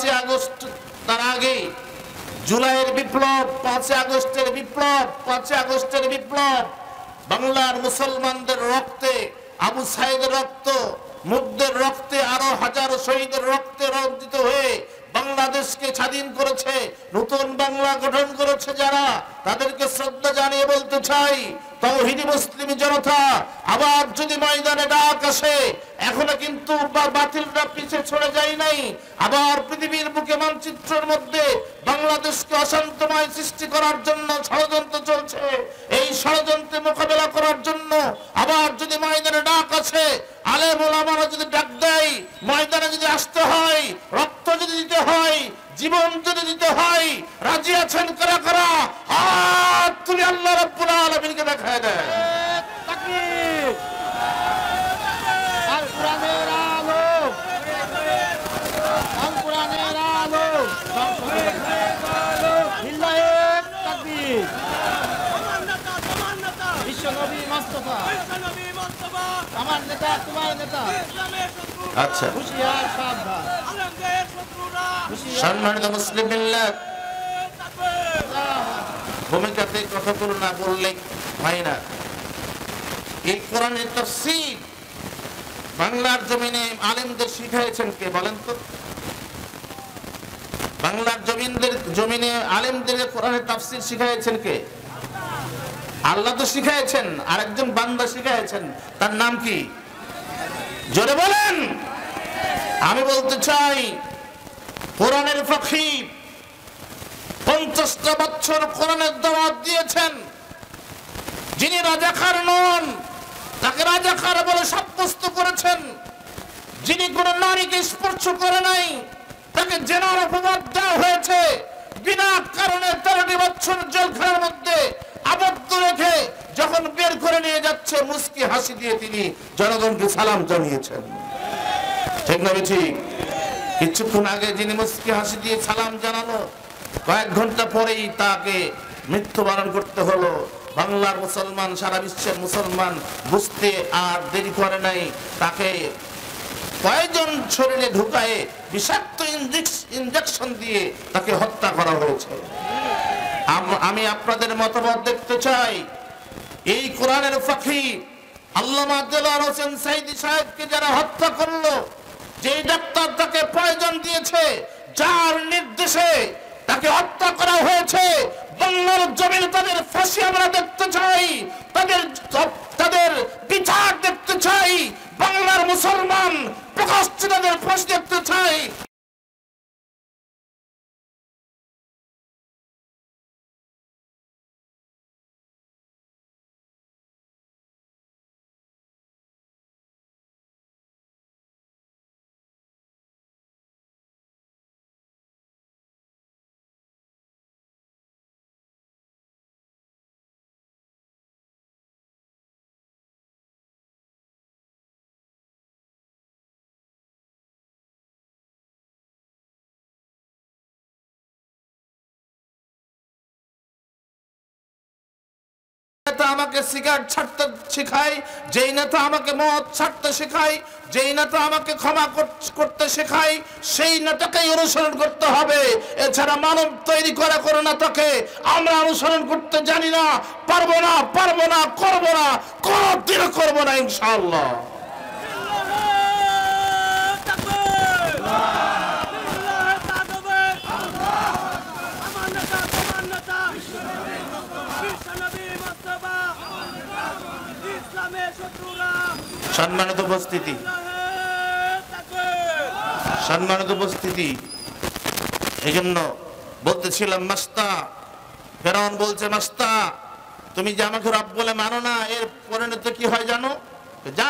5ই August, তার আগে জুলাইয়ের বিপ্লব, 5ই আগস্টের বিপ্লব, 5ই আগস্টের বিপ্লব বাংলার মুসলমানদের রক্তে, আবু সাইদের রক্ত, মুগ্ধের রক্তে, আরো হাজারো শহীদের রক্তে রঞ্জিত হয়ে বাংলাদেশকে স্বাধীন করেছে, নতুন বাংলা গঠন করেছে যারা, তাদেরকে শ্রদ্ধা জানিয়ে বলতে চাই, তাওহীদি মুসলিম জনতা, আবার যদি ময়দানে ডাক আসে, এখনো কিন্তু বাতিলরা পিছে ছড়ে যায় নাই। আবার পৃথিবীর বুকে মানচিত্রের মধ্যে বাংলাদেশকে অশান্তময় সৃষ্টি করার জন্য ষড়যন্ত্র চলছে। এই ষড়যন্ত্রে মোকাবেলা করার জন্য আবার যদি ময়দানে ডাক আসে, আলেম ওলামারা যদি ডাক দেয়, ময়দানে যদি আসতে হয়, রক্ত যদি দিতে হয়, জীবন যদি দিতে হয়, রাজি আছেন কারা কারা? হাত তুলে আল্লাহ রাব্বুল আলামিনকে দেখায় দেয়। তাকবীর! আল কোরআনের আলো, আল কোরআনের আলো, লিল্লাহি তাকবীর! বিশ্বনবী মুস্তাফা, আমার নেতা তোমার নেতা। আচ্ছা, হুশিয়ার সাবধান। সম্মানিত মুসলিম মিল্লাত, ভূমিকাতে কথাগুলো না বললে হয় না। এই কোরআনের তাফসীর বাংলার জমিনে আলেমদের শিখাইছেন কে বলেন তো? বাংলার জমিনে আলেমদের কোরআনের তাফসীর শিখাইছেন কে? আল্লাহ তো শিখাইছেন, আরেকজন বান্দা শিখাইছেন, তার নাম কি? জোরে বলেন। আমি বলতে চাই, কোরআনের ফকিহ 50টা বছর কোরআনের দাওয়াত দিয়েছেন। যিনি রাজাকার নন, তাকে রাজাকার বলে সাব্যস্ত করেছেন। যিনি কোন নারীকে স্পর্শ করে নাই, তাকে জেনার অপবাদ দেওয়া হয়েছে। বিনা কারণে 13টি বছর জেলখানার মধ্যে আবদ্ধ রেখে যখন বের করে নিয়ে যাচ্ছে, মুস্কি হাসি দিয়ে তিনি জনগণকে সালাম জানিয়েছেন। ঠিক না ঠিক? কিছুক্ষণ আগে যিনি মুস্কি হাসি দিয়ে সালাম জানালো, কয়েক ঘন্টা পরেই তাকে মৃত্যুবরণ করতে হলো। বাংলার মুসলমান, সারা বিশ্বের মুসলমান বুঝতে আর দেরি করে নাই। তাকে কয়েকজন শরীরে ঢুকায়ে বিষাক্ত ইনজেকশন দিয়ে তাকে হত্যা করা হয়েছে। আমি আপনাদের মতামত দেখতে চাই। এই কোরআনের ফকিহ আল্লামা দেলোয়ার হোসেন সাঈদী সাহেবকে যারা হত্যা করলো, যেই ডাক্তার তাকে পয়জন দিয়েছে, যার নির্দেশে তাকে হত্যা করা হয়েছে, বাংলার জমিনে তাদের ফাঁসি আমরা দেখতে চাই, তাদের বিচার দেখতে চাই। বাংলার মুসলমান প্রকাশ্যে তাদের ফাঁসি দেখতে চাই। আমাকে সিগারেট ছাড়তে শেখায়, যেই নেতা আমাকে মদ ছাড়তে শেখায়, যেই নেতা আমাকে ক্ষমা করতে শেখায়, সেই নেতাকেই অনুসরণ করতে হবে। এছাড়া মানব তৈরি করা কোনো নেতাকে আমরা অনুসরণ করতে জানি না, পারবো না, করবো না, কোনদিনও করবো না ইনশাআল্লাহ। সম্মানিত উপস্থিতি, এই জন্য বলতেছিলাম, মাস্তা ফেরাউন বলছে, মাস্তা তুমি যে আমাকে রব বলে মানো না, এর পরিণতি কি হয় জানো? যা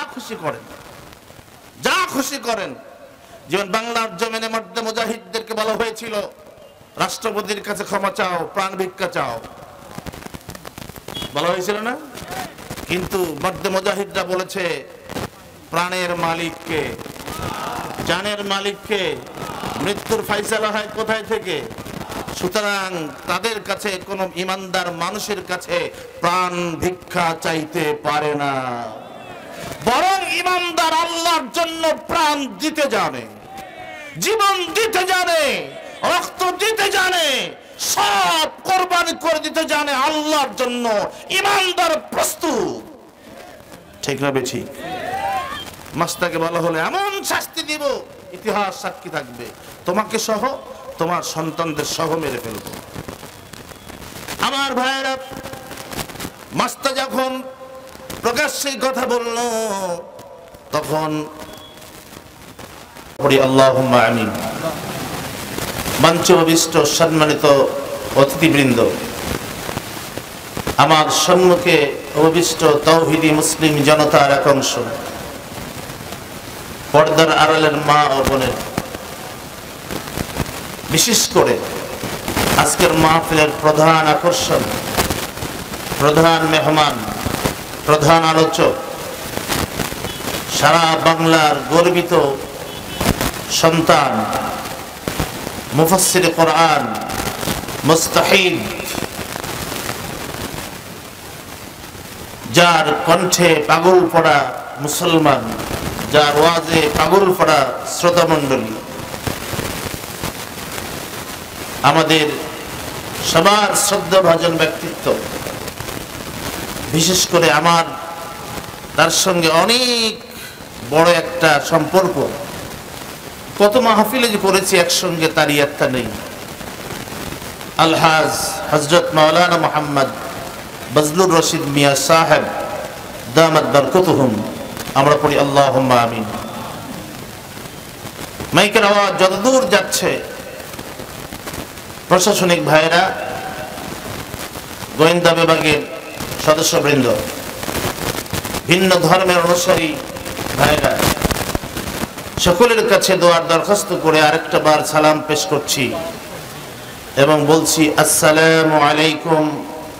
খুশি করেন। যেমন বাংলার জমিনে মধ্যে মুজাহিদদেরকে বলা হয়েছিল, রাষ্ট্রপতির কাছে ক্ষমা চাও, প্রাণ ভিক্ষা চাও, বলা হয়েছিল না? কিন্তু মধ্যে মুজাহিদরা বলেছে, প্রাণের মালিককে, জানের মালিককে, মৃত্যুর ফাইসালা হয় কোথায় থেকে? সুতরাং তাদের কাছে কোন ইমানদার মানুষের কাছে প্রাণ ভিক্ষা চাইতে পারে না, বরং ইমানদার আল্লাহর জন্য প্রাণ দিতে জানে, জীবন দিতে জানে। সব কোরবানি করে দিতে জানে আল্লাহর জন্য। ইমানদার প্রস্তুত, ঠিক না বেঠি? মাস্তাকে বলা হলে এমন শাস্তি দিব, ইতিহাস সাক্ষী থাকবে, তোমাকে সহ তোমার সন্তানদের সহ মেরে ফেলবো। আমার ভাইয়েরা, মাস্তা যখন প্রকাশ্যে কথা বলল তখন আল্লাহুম্মা আমিন। মঞ্চ অভিষ্ট সম্মানিত অতিথিবৃন্দ, আমার সম্মুখে অভিষ্ট তৌহিদি মুসলিম জনতার এক অংশ, পর্দার আড়ালের মা ও বোনের, বিশেষ করে আজকের মাহফিলের প্রধান আকর্ষণ, প্রধান মেহমান, প্রধান আলোচক, সারা বাংলার গর্বিত সন্তান, মুফাসসির কোরআন, মুস্তাহিদ, যার কণ্ঠে পাগল পড়া মুসলমান, যার ওয়াজে পাগল পড়া শ্রোতা মণ্ডলী, আমাদের সবার শ্রদ্ধাভাজন ব্যক্তিত্ব, বিশেষ করে আমার তার সঙ্গে অনেক বড় একটা সম্পর্ক, কত মাহফিলে যে করেছি একসঙ্গে তার ইয়াত্তা নেই, আলহাজ হযরত মাওলানা মুহাম্মদ বজলুর রশিদ মিয়া সাহেব দামাত বরকতুহুম। আমরা পড়ি আল্লাহুম্মা আমিন। মাইকের আওয়াজ যতদূর যাচ্ছে, প্রশাসনিক ভাইয়েরা, গোয়েন্দা বিভাগের সদস্যবৃন্দ, ভিন্ন ধর্মের অনুসারী ভাইয়েরা, সকলের কাছে দোয়ার দরখাস্ত করে আরেকটা বার সালাম পেশ করছি এবং বলছি আসসালামু আলাইকুম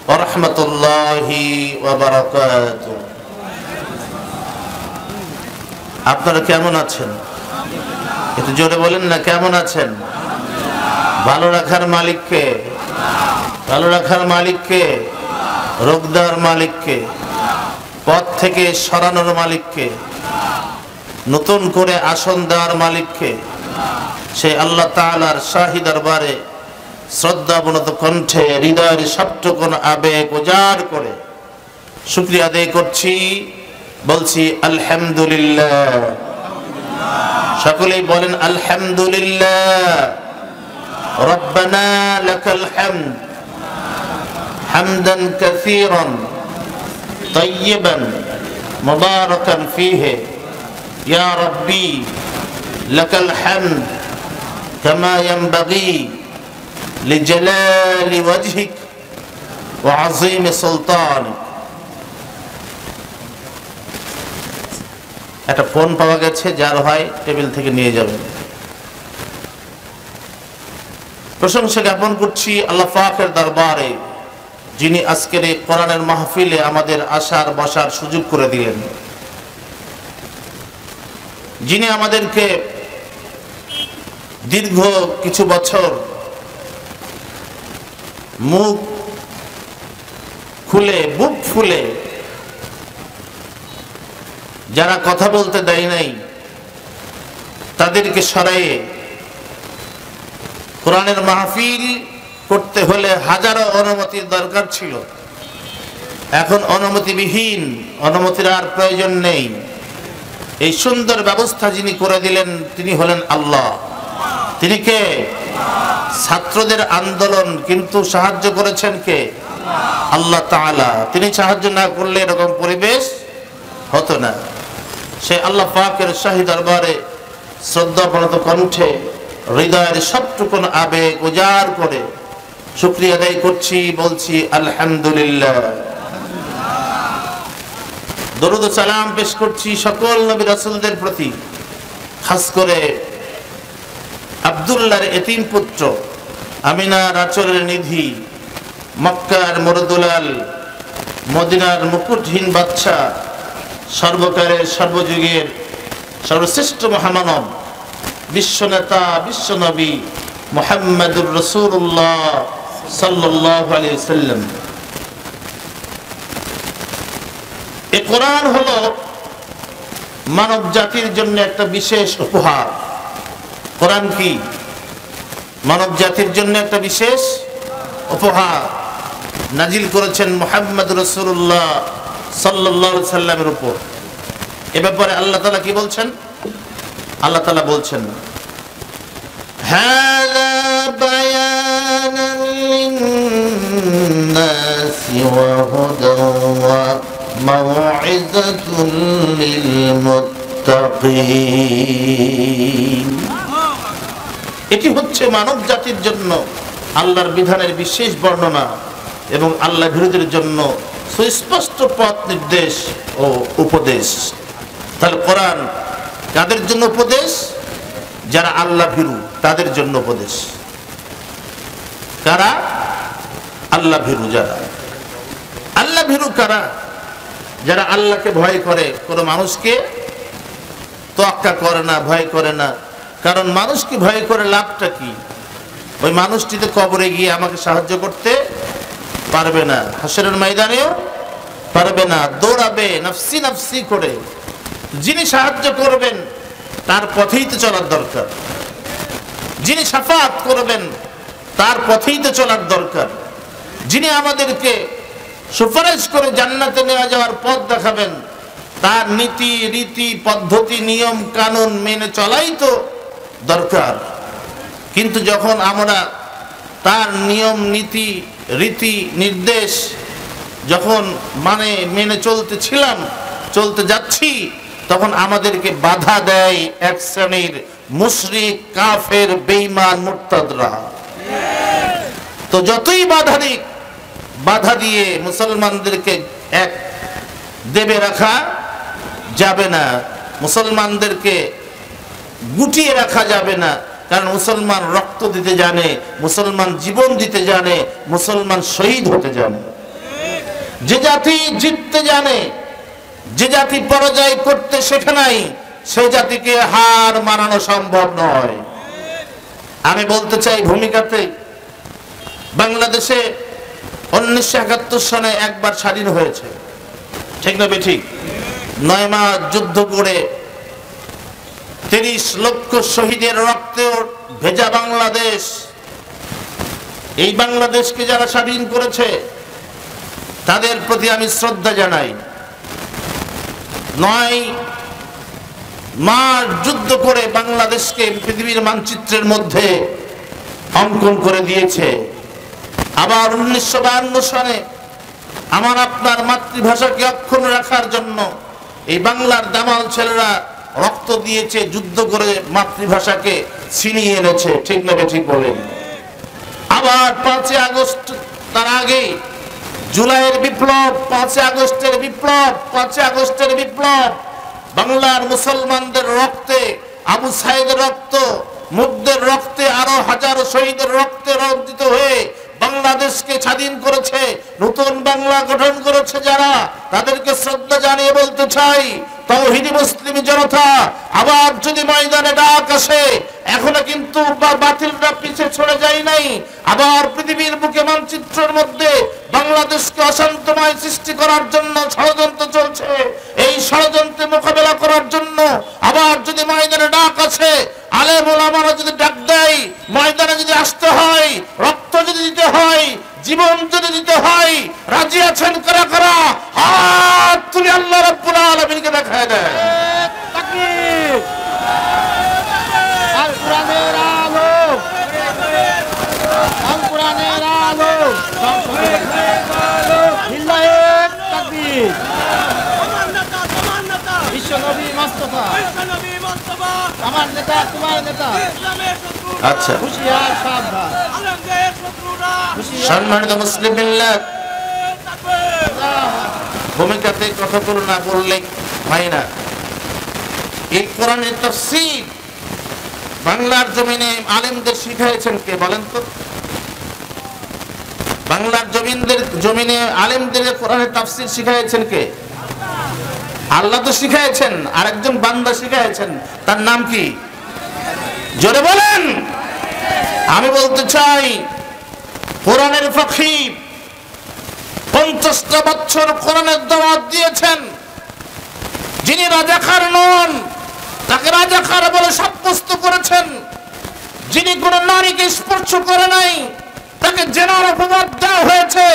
ওয়া রাহমাতুল্লাহি ওয়া বারাকাতুহু। আপনারা কেমন আছেন? একটু জোরে বলেন না, কেমন আছেন? ভালো রাখার মালিককে, ভালো রাখার মালিককে, রোগ দেওয়ার মালিককে, পথ থেকে সরানোর মালিককে, নতুন করে আসন দেওয়ার মালিককে, সেই আল্লাহ তাআলার শাহী দরবারে শ্রদ্ধাবনত কণ্ঠে হৃদয়ের সবটুকুন আবেগ উজাড় করে শুকরিয়া আদায় করছি, বলছি আলহামদুলিল্লাহ। সকলেই বলেন আলহামদুলিল্লাহ। রব্বানা লাকাল হামদ হামদান কাসীরান তাইয়িবান মুবারাকান ফীহি ইয়া রাব্বি লাকাল হামদ কামা ইয়ানবাগী লিজালালি ওয়াজহিক ওয়া আযীমি সুলতানিক। একটা ফোন পাওয়া গেছে, যার হয় টেবিল থেকে নিয়ে যাবেন। প্রশংসা জ্ঞাপন করছি আল্লাহ পাকের দরবারে, যিনি আজকের এই কোরআনের মাহফিলে আমাদের আসার বসার সুযোগ করে দিলেন, যিনি আমাদেরকে দীর্ঘ কিছু বছর মুখ খুলে বুক ফুলে যারা কথা বলতে দেয় নাই তাদেরকে সরাইয়ে কোরআনের মাহফিল করতে হলে হাজারো অনুমতির দরকার ছিল। এখন অনুমতিবিহীন, অনুমতির আর প্রয়োজন নেই। এই সুন্দর ব্যবস্থা যিনি করে দিলেন তিনি হলেন আল্লাহ। তিনি কে? ছাত্রদের আন্দোলন কিন্তু সাহায্য করেছেন কে? আল্লাহ তাআলা। তিনি সাহায্য না করলে এরকম পরিবেশ হতো না। সে আল্লাহ পাকের শাহী দরবারে শ্রদ্ধাপ্রণত কণ্ঠে হৃদয়ের সবটুকুন আবেগ উজাড় করে শুকরিয়া আদায় করছি, বলছি আলহামদুলিল্লাহ। দরুদ ও সালাম পেশ করছি সকল নবী রাসূলদের প্রতি, খাস করে আব্দুল্লাহর এতিম পুত্র, আমিনার আঁচলের নিধি, মক্কার মরদুলাল, মদিনার মুকুটহীন বাদশা, সর্বকালের সর্বযুগের সর্বশ্রেষ্ঠ মহামানব, বিশ্বনেতা, বিশ্বনবী মুহাম্মদুর রাসূলুল্লাহ সাল্লাল্লাহু আলাইহি ওয়াসাল্লাম। এই কোরআন হলো মানব জাতির জন্য একটা বিশেষ উপহার। কোরআন কি মানব জাতির জন্য একটা বিশেষ উপহার নাজিল করেছেন মুহাম্মদ রাসূলুল্লাহ সাল্লাল্লাহু আলাইহি সাল্লামের উপর। এ ব্যাপারে আল্লাহ তাআলা কি বলছেন? আল্লাহ তাআলা বলছেন, হাযা বায়ানান লিন-নাসি ওয়া হুদান ওয়া মাউইযাতুন লিল-মুত্তাকিন। এটি হচ্ছে মানব জাতির জন্য আল্লাহর বিধানের বিশেষ বর্ণনা এবং আল্লাহ বিরোধীদের জন্য সুস্পষ্ট পথ নির্দেশ ও উপদেশ। তাহলে কোরআন কাদের জন্য উপদেশ? যারা আল্লাহ ভীরু তাদের জন্য উপদেশ। কারা? আল্লাহ ভীরু। যারা আল্লাহ ভীরু কারা? যারা আল্লাহকে ভয় করে, কোনো মানুষকে তোয়াক্কা করে না, ভয় করে না। কারণ মানুষকে ভয় করে লাভটা কি? ওই মানুষটি তো কবরে গিয়ে আমাকে সাহায্য করতে পারবে না, হাসরের ময়দানেও পারবে না, দৌড়াবে নাফসি নাফসি করে। যিনি সাহায্য করবেন তার পথেই তো চলার দরকার, যিনি শাফাত করবেন তার পথেই তো চলার দরকার, যিনি আমাদেরকে সুপারিশ করে জান্নাতে নিয়ে যাওয়ার পথ দেখাবেন তার নীতি রীতি পদ্ধতি নিয়ম কানুন মেনে চলাই তো দরকার। কিন্তু যখন আমরা তার নিয়ম নীতি রীতি নির্দেশ যখন মেনে চলতে যাচ্ছি, তখন আমাদেরকে বাধা দেয় এক শ্রেণীর মুশরিক কাফের বেঈমান মুরতাদরা। তো যতই বাধা দিয়ে মুসলমানদেরকে এক দেবে রাখা যাবে না, মুসলমানদেরকে গুটিয়ে রাখা যাবে না। কারণ মুসলমান রক্ত দিতে জানে, মুসলমান জীবন দিতে জানে, মুসলমান শহীদ হতে জানে। যে জাতি জিততে জানে, যে জাতি পরাজয় করতে শেখে নাই, সেই জাতিকে হার মানানো সম্ভব নয়। আমি বলতে চাই ভূমিকাতে, বাংলাদেশে 1971 সনে একবার স্বাধীন হয়েছে, ঠিক না বেঠিক? 9 মাস যুদ্ধ করে 30 লক্ষ শহীদের রক্তে ভেজা বাংলাদেশ, এই বাংলাদেশকে যারা স্বাধীন করেছে তাদের প্রতি আমি শ্রদ্ধা জানাই। 9 মাস যুদ্ধ করে বাংলাদেশকে পৃথিবীর মানচিত্রের মধ্যে অঙ্কন করে দিয়েছে। আবার 1952 সনে আমার আপনার মাতৃভাষাকে অক্ষুণ্ণ রাখার জন্য এই বাংলার দামাল ছেলেরা রক্ত দিয়েছে, যুদ্ধ করে মাতৃভাষাকে ছিনিয়ে এনেছে, ঠিক না ঠিক বলেন? আবার 5 আগস্ট, তার আগে জুলাইয়ের বিপ্লব, 5 আগস্টের বিপ্লব, বাংলার মুসলমানদের রক্তে, আবু সাইদের রক্ত, মুগ্ধের রক্তে, আরো হাজারো শহীদের রক্তে রঞ্জিত হয়ে বাংলাদেশকে স্বাধীন করেছে, নতুন বাংলা গঠন করেছে যারা, তাদেরকে শ্রদ্ধা জানিয়ে বলতে চাই, তাওহীদি মুসলিম জনতা, আবার যদি ময়দানে ডাক আসে, এখনো কিন্তু বাতিলরা পিছে ছড়ে যায় নাই। আবার পৃথিবীর বুকে মানচিত্রের মধ্যে বাংলাদেশকে অশান্তময় সৃষ্টি করার জন্য ষড়যন্ত্র চলছে। এই ষড়যন্ত্রে মোকাবেলা করার জন্য আবার যদি ময়দানে ডাক আসে, আলেম ওলামারা যদি ডাক দেয়, ময়দানে যদি আসতে হয়, রক্ত যদি দিতে হয়, জীবন যদি দিতে হয়, রাজি আছেন কারা কারা? হাত তুলে আল্লাহ রাব্বুল আলামিনকে দেখায় দেয়। তাকবীর! আল কোরআনের আলো, আল কোরআনের আলো, লিল্লাহি তাকবীর! বিশ্ব নবী মুস্তাফা, আমার নেতা তোমার নেতা। আচ্ছা, হুশিয়ার সাবধান। সম্মানিত মুসলিম মিল্লাত, ভূমিকাতে কথা না বললে হয় না। এই কোরআনের তাফসীর বাংলার জমিনে আলেমদের শিখাইছেন কে বলেন তো? বাংলার জমিনে আলেমদের কোরআনের তাফসীর শিখাইছেন কে? আল্লাহ তো শিখাইছেন, আরেকজন বান্দা শিখাইছেন, তার নাম কি? জোরে বলেন। আমি বলতে চাই, কোরআনের ফকিহ 50টা বছর কোরআনের দাওয়াত দিয়েছেন। যিনি রাজাকার নন তাকে রাজাকার বলে সাব্যস্ত করেছেন। যিনি কোন নারীকে স্পর্শ করে নাই তাকে সেনার অপবাদ দেওয়া হয়েছে,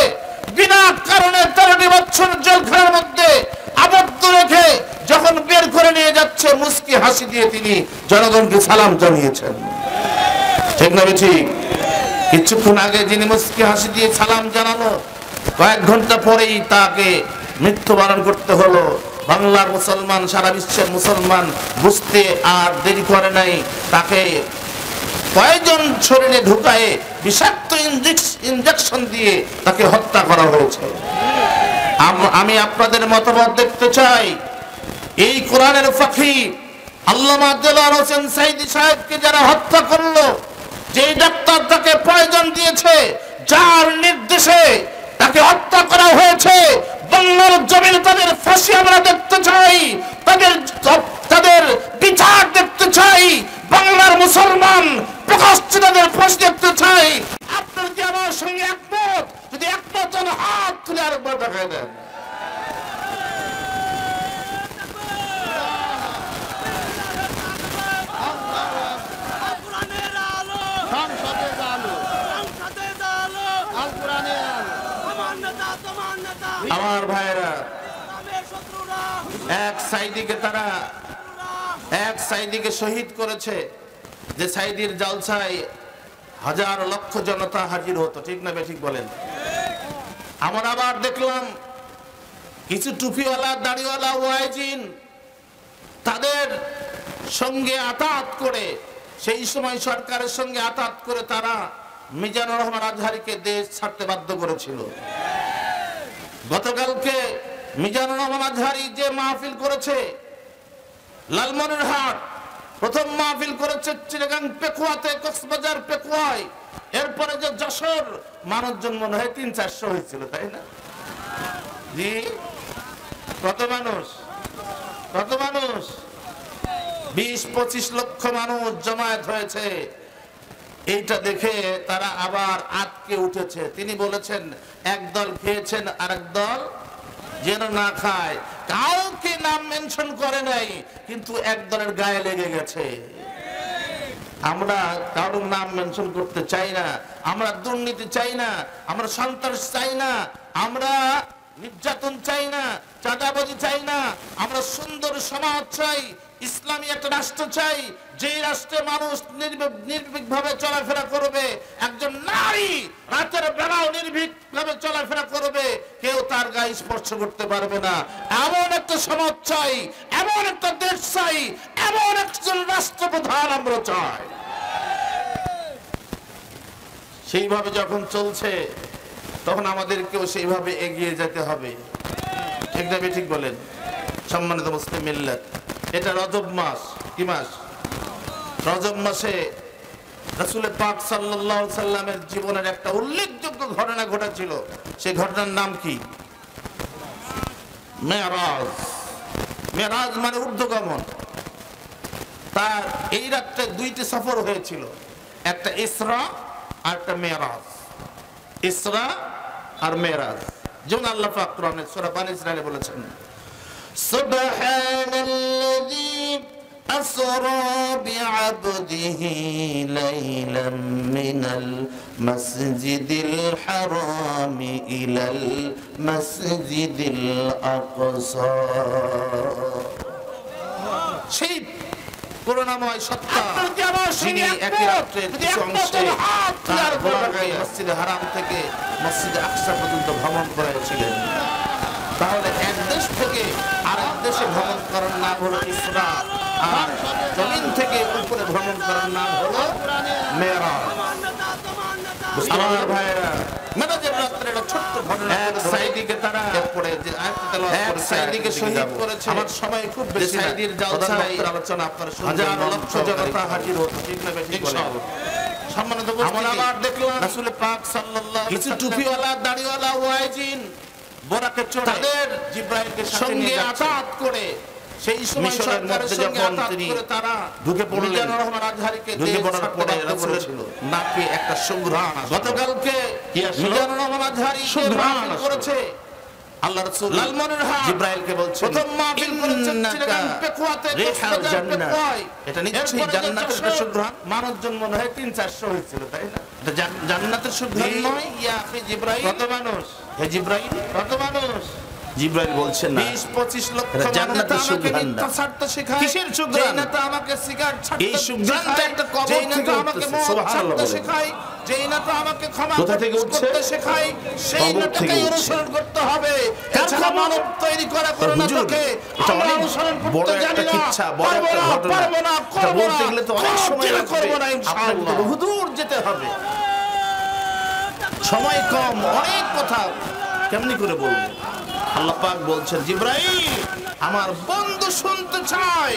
বিনা কারণে 13টি বছর জেলখানার মধ্যে আবদ্ধ রেখে যখন বের করে নিয়ে যাচ্ছে মুস্কি হাসি দিয়ে তিনি জনগণকে সালাম জানিয়েছেন। ঠিক না ঠিক? কিছুক্ষণ আগে যিনি মুস্কি হাসি দিয়ে সালাম জানালো, কয়েক ঘন্টা পরেই তাকে মৃত্যুবরণ করতে হলো। বাংলার মুসলমান, সারা বিশ্বের মুসলমান বুঝতে আর দেরি করে নাই, তাকে কয়েকজন শরীরে ঢুকায়ে বিষাক্ত ইনজেকশন দিয়ে তাকে হত্যা করা হয়েছে। আমি আপনাদের মতামত দেখতে চাই। এই কোরআনের ফাঁকি আল্লামা দেলোয়ার হোসেন সাঈদী সাহেবকে যারা হত্যা করলো, যেই ডাক্তার তাকে পয়জন দিয়েছে, যার নির্দেশে তাকে হত্যা করা হয়েছে, বাংলার জমিনে তাদের ফাঁসি আমরা দেখতে চাই, তাদের বিচার দেখতে চাই। বাংলার মুসলমান প্রকাশ্যে তাদের ফাঁসি দেখতে চাই। আপনার কি আমার সঙ্গে একমত? যদি একমত হন হাত তুলে আরেকবার দেখায় দেন। আমার ভাইরা, এক সাঈদীকে শহীদ করেছে, যে সাঈদীর জালসায় হাজার লক্ষ জনতা হাজির হতো। ঠিক না ঠিক বলেন? আমরা আবার দেখলাম কিছু টুপিওয়ালা দাড়িওয়ালা ওয়াইজিন তাদের সঙ্গে আতাত করে, সেই সময় সরকারের সঙ্গে আতাত করে তারা মিজানুর রহমান আজহারীকে দেশ ছাড়তে বাধ্য করেছিল। গতকালকে মিজানুর রহমান আজহারী যে মাহফিল করেছে লালমনিরহাট, প্রথম মাহফিল করেছে চিটাগাং পেকুয়াতে, কক্সবাজার পেকুয়ায়, এরপরে যে যশোর, মানুষজন মনে হয় 300-400 হয়েছিল, তাই না? জি, কত মানুষ 20-25 লক্ষ মানুষ জমায়েত হয়েছে। এইটা দেখে তারা আবার আটকে উঠেছে। তিনি বলেছেন একদল খেয়েছেন আরেক দল যেন না খায়। কাউকে নাম মেনশন করে নাই, কিন্তু একদলের গায়ে লেগে গেছে। আমরা কারোর নাম মেনশন করতে চাই না, আমরা দুর্নীতি চাই না, আমরা সন্ত্রাস চাই না, আমরা নির্যাতন চাই না, চাঁদাবাজি চাই না, আমরা সুন্দর সমাজ চাই, ইসলামী একটা রাষ্ট্র চাই, যে রাষ্ট্রে মানুষ নির্ভীকভাবে চলাফেরা করবে। একজন নারী রাতের বেলাও নির্ভীকভাবে চলাফেরা করবে, কেউ তার গায়ে স্পর্শ করতে পারবে না। এমন একটা সমাজ চাই, এমন একটা দেশ চাই, এমন একজন রাষ্ট্রপ্রধান আমরা চাই। সেইভাবে যখন চলছে তখন আমাদেরকেও সেইভাবে এগিয়ে যেতে হবে। ঠিক না ঠিক বলেন? সম্মানিত মুসলিম মিল্লাত, এটা রজব মাস। কি মাস? রজব মাসে রাসূল পাক সাল্লাল্লাহু আলাইহি সাল্লামের জীবনের একটা উল্লেখযোগ্য ঘটনা ঘটেছিল। সেই ঘটনার নাম কি? মেরাজ। মেরাজ মানে ঊর্ধ্বগমন। তার এই রাত্রে 2টি সফর হয়েছিল, একটা ইসরা আর একটা মেরাজ। ইসরা আর মেরাজ, যেমন আল্লাহ পাক কোরআনে সূরা বানী ইসরাঈলে বলেছেন, সুবহানাল্লাযী আসরা বিআবদিহি লাইলাম মিনাল মাসজিদিল হারামি ইলাল মাসজিদিল আকসা। সেই করুণাময় সত্তা যিনি একই রাত্রে কিছু অংশে তার গোলাগায়ে মসজিদে হারাম থেকে মসজিদে আকসা পর্যন্ত ভ্রমণ করেছিলেন। তাহলে এক দেশ থেকে আরেক দেশে ভ্রমণ করার নাম হলো ইসরা, আর জমিন থেকে উপরে ভ্রমণ করার নাম হলো মেরাজ। আমার ভাইরা, মেরাজের রাত্রে একটা ছোট্ট ঘটনা। এক সাঈদীকে তারা পড়ে যে আয়াতটি তেলাওয়াত করেছে, সাঈদীকে শহীদ করেছে। আমার সময় খুব বেশি, সাঈদীর জালসায় আলোচনা আপনারা শুনবেন, হাজার লক্ষ জনতা হাজির হতো। ঠিক না ঠিক বলেন? সম্মানিত উপস্থিতি, আমরা আবার দেখলাম রাসূল পাক সাল্লাল্লাহু আলাইহি ওয়াসাল্লাম কিছু টুপিওয়ালা দাড়িওয়ালা ওয়াইজিন বোরাকে চড়ে তাদের জিব্রাইলকে সঙ্গে আতাত করে, সেই সময় সরকারের সঙ্গে আতাত করে তারা ঢুকে পড়লেন। মিজানুর রহমান আজহারীকে ঢুকে পড়ার পরে রাসূলের নাকে একটা সুঘ্রাণ। গতকালকে মিজানুর রহমান আজহারি সুঘ্রাণ করেছে, আল্লাহ রাসূল জিবরাইলকে বলছেন প্রথম মাহফিল করেছেন চিটাগাং পেকুয়াতে এটা নিশ্চয়ই জান্নাতের একটা সুঘ্রাণ। মানুষজন মনে হয় 300-400 হয়েছিল, তাই না? এটা জান্নাতের সুঘ্রাণ নয়? ইয়া আখি জিবরাইল, কত মানুষ? হে জিবরাইল, কত মানুষ? জিবরাইল বলছেন না 20-25 লক্ষ জান্নাতের সুঘ্রাণ ছাড়তে শেখায়। কিসের সুঘ্রাণ? যেটা আমাকে সিগারেট ছাড়তে, এই সুঘ্রাণটা একটা কবর থেকে আমাকে মদ ছাড়তে শেখায়, যেই না তো আমাকে ক্ষমা করতে শেখায়, সেই নাটাকে অনুসরণ করতে হবে। এছাড়া মানব তৈরি করা করে না তোকে আমরা অনুসরণ করতে জানি না, বড় একটা ঘটনা, পারবো না, বলতে গেলে তো অনেক সময় লাগবে, না ইনশাআল্লাহ বহুদূর যেতে হবে, সময় কম, অনেক কথা কেমনি করে বলবো। আল্লাহ পাক বলছেন জিবরাইল আমার বন্ধু শুনতে চাই,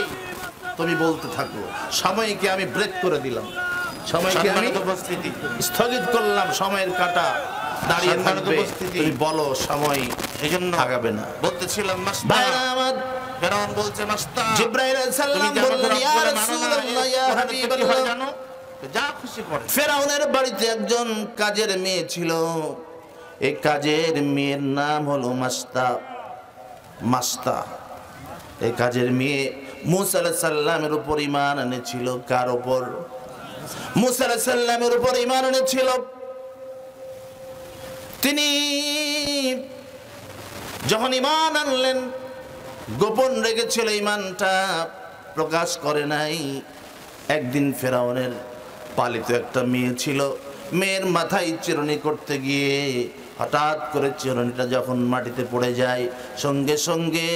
তুমি বলতে থাকো। সময়কে আমি ব্রেক করে দিলাম, সময়কে আমি উপস্থিতি স্থগিত করলাম, সময়ের কাঁটা দাঁড়িয়ে থাকবে, তুমি বলো, সময় এইজন্য আগাবে না। বলতেছিলাম মাস্তা আমার ফেরাউন বলছে মাস্তা, জিবরাইল আলাইহিস সালাম বললেন ইয়া রাসূলুল্লাহ ইয়া হাবিবাল্লাহ, জানো যা খুশি করে। ফেরাউনের বাড়িতে একজন কাজের মেয়ে ছিল, এই কাজের মেয়ের নাম হলো মাস্তা। মাস্তা এই কাজের মেয়ে মুসা আলাইহিস সালামের উপর ঈমান এনেছিল। কার উপর? মুসা আলাইহিস সালামের উপর ঈমান এনেছিল। তিনি যখন ঈমান আনলেন, গোপন রেখেছিল, ঈমানটা প্রকাশ করে নাই। একদিন ফেরাউনের পালিত একটা মেয়ে ছিল, মেয়ের মাথায় চিরুনি করতে গিয়ে হঠাৎ করে চিরুনিটা যখন মাটিতে পড়ে যায়, সঙ্গে সঙ্গে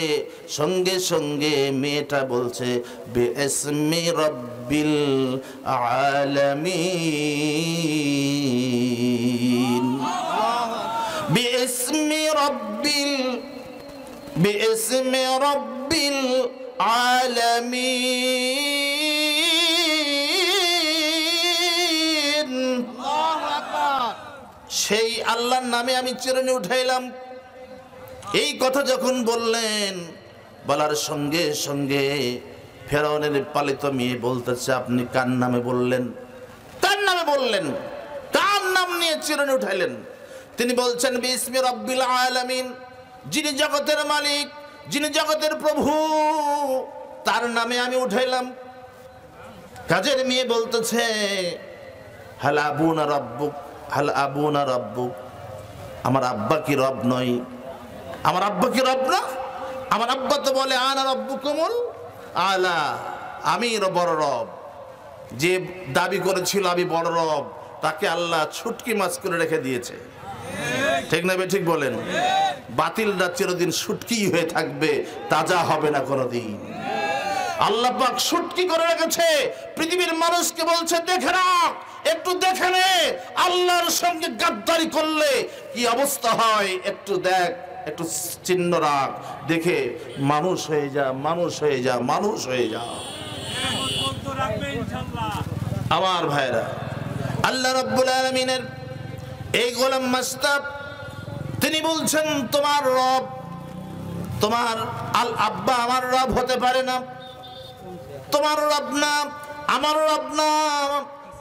সঙ্গে সঙ্গে মেয়েটা বলছে বিইসমি রাব্বিল আলামিন, বিইসমি রাব্বিল আলামিন, সেই আল্লাহর নামে আমি চিরুনি উঠাইলাম। এই কথা যখন বললেন, বলার সঙ্গে সঙ্গে ফেরাউনের পালিত মেয়ে বলতেছে আপনি কার নামে বললেন? কার নামে বললেন? কার নাম নিয়ে চিরুনি উঠাইলেন? তিনি বলছেন বিইসমি রাব্বিল আলামিন, যিনি জগতের মালিক, যিনি জগতের প্রভু, তার নামে আমি উঠাইলাম। কাজের মেয়ে বলতেছে হাল আবুনা রাব্বুক, হাল আবুনা রাব্বুক, আমার আব্বা কি রব নয়? আমার আব্বা কি রব না? আমার আব্বা তো বলে আনা রাব্বুকুমুল আলা, আমি বড় রব। যে দাবি করেছিল আমি বড় রব, তাকে আল্লাহ ছুটকি মাছ করে রেখে দিয়েছে। ঠিক না? ঠিক বলেন। বাতিলরা চিরদিন শুটকি হয়ে থাকবে, তাজা হবে না কোনোদিন। আল্লাহ পাক শুটকি করে রেখেছে। পৃথিবীর মানুষকে বলছে দেখে রাখ, একটু দেখে নে, আল্লাহর সঙ্গে গাদ্দারি করলে কি অবস্থা হয় একটু দেখ, একটু চিহ্ন রাখ, দেখে মানুষ হয়ে যা, মানুষ হয়ে যা, মানুষ হয়ে যা। আমার ভাইরা, আল্লাহ রাব্বুল আলামিনের এই গোলাম মাস্তা, তিনি বলছেন তোমার রব, তোমার আল আব্বা আমার রব হতে পারে না, তোমার রব না, আমার রব না।